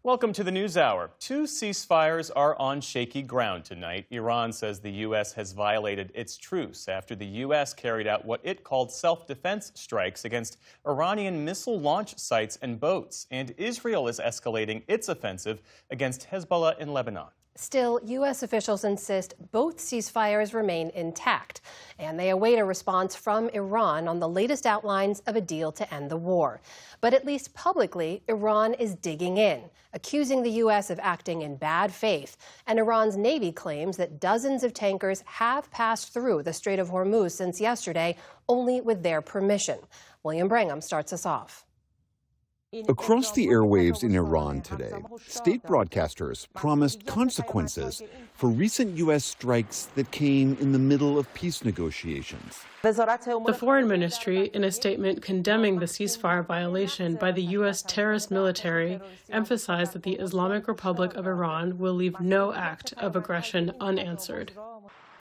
Welcome to the News Hour. Two ceasefires are on shaky ground tonight. Iran says the U.S. has violated its truce after the U.S. carried out what it called self-defense strikes against Iranian missile launch sites and boats. And Israel is escalating its offensive against Hezbollah in Lebanon. Still, U.S. officials insist both ceasefires remain intact, and they await a response from Iran on the latest outlines of a deal to end the war. But at least publicly, Iran is digging in, accusing the U.S. of acting in bad faith, and Iran's Navy claims that dozens of tankers have passed through the Strait of Hormuz since yesterday, only with their permission. William Brangham starts us off. Across the airwaves in Iran today, state broadcasters promised consequences for recent U.S. strikes that came in the middle of peace negotiations. The Foreign Ministry, in a statement condemning the ceasefire violation by the U.S. terrorist military, emphasized that the Islamic Republic of Iran will leave no act of aggression unanswered.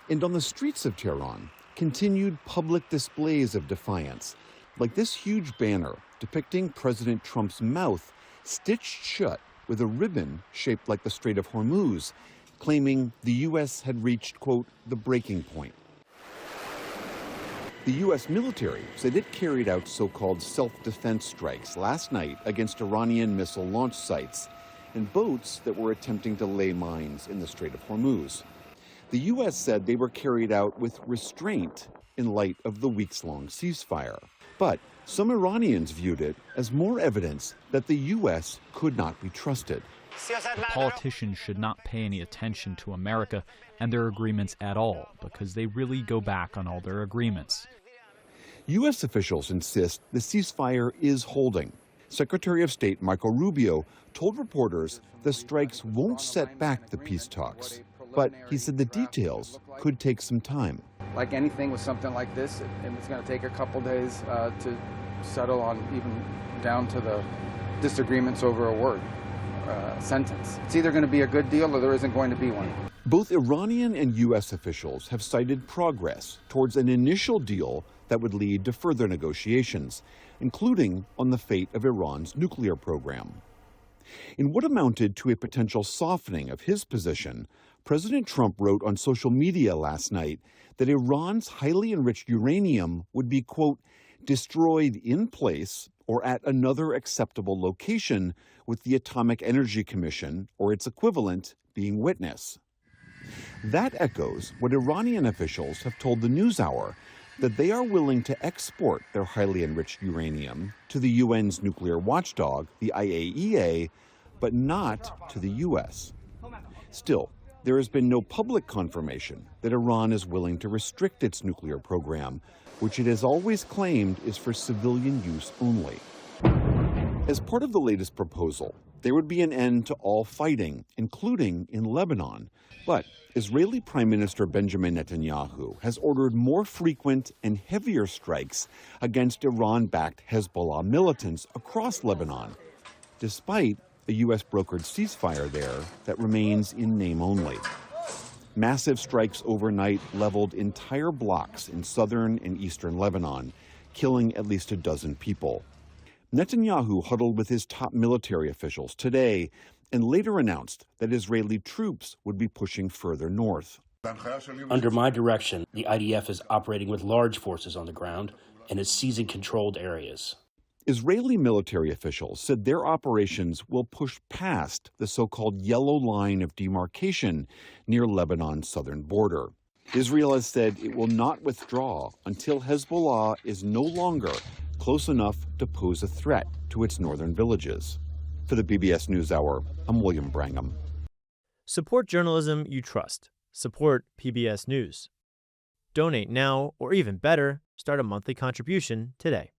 And on the streets of Tehran, continued public displays of defiance, like this huge banner depicting President Trump's mouth stitched shut with a ribbon shaped like the Strait of Hormuz, claiming the U.S. had reached, quote, the breaking point. The U.S. military said it carried out so-called self-defense strikes last night against Iranian missile launch sites and boats that were attempting to lay mines in the Strait of Hormuz. The U.S. said they were carried out with restraint in light of the weeks-long ceasefire. But some Iranians viewed it as more evidence that the U.S. could not be trusted. Politicians should not pay any attention to America and their agreements at all, because they really go back on all their agreements. U.S. officials insist the ceasefire is holding. Secretary of State Marco Rubio told reporters the strikes won't set back the peace talks. But he said the details could take some time. Like anything with something like this, it's going to take a couple days to settle on, even down to the disagreements over a word, sentence. It's either going to be a good deal or there isn't going to be one. Both Iranian and U.S. officials have cited progress towards an initial deal that would lead to further negotiations, including on the fate of Iran's nuclear program. In what amounted to a potential softening of his position, President Trump wrote on social media last night that Iran's highly enriched uranium would be, quote, destroyed in place or at another acceptable location, with the Atomic Energy Commission, or its equivalent, being witness. That echoes what Iranian officials have told the News Hour, that they are willing to export their highly enriched uranium to the UN's nuclear watchdog, the IAEA, but not to the U.S. Still, there has been no public confirmation that Iran is willing to restrict its nuclear program, which it has always claimed is for civilian use only. As part of the latest proposal, there would be an end to all fighting, including in Lebanon. But Israeli Prime Minister Benjamin Netanyahu has ordered more frequent and heavier strikes against Iran-backed Hezbollah militants across Lebanon, despite a U.S.-brokered ceasefire there that remains in name only. Massive strikes overnight leveled entire blocks in southern and eastern Lebanon, killing at least a dozen people. Netanyahu huddled with his top military officials today and later announced that Israeli troops would be pushing further north. Under my direction, the IDF is operating with large forces on the ground and is seizing controlled areas. Israeli military officials said their operations will push past the so-called yellow line of demarcation near Lebanon's southern border. Israel has said it will not withdraw until Hezbollah is no longer close enough to pose a threat to its northern villages. For the PBS News Hour, I'm William Brangham. Support journalism you trust. Support PBS News. Donate now, or even better, start a monthly contribution today.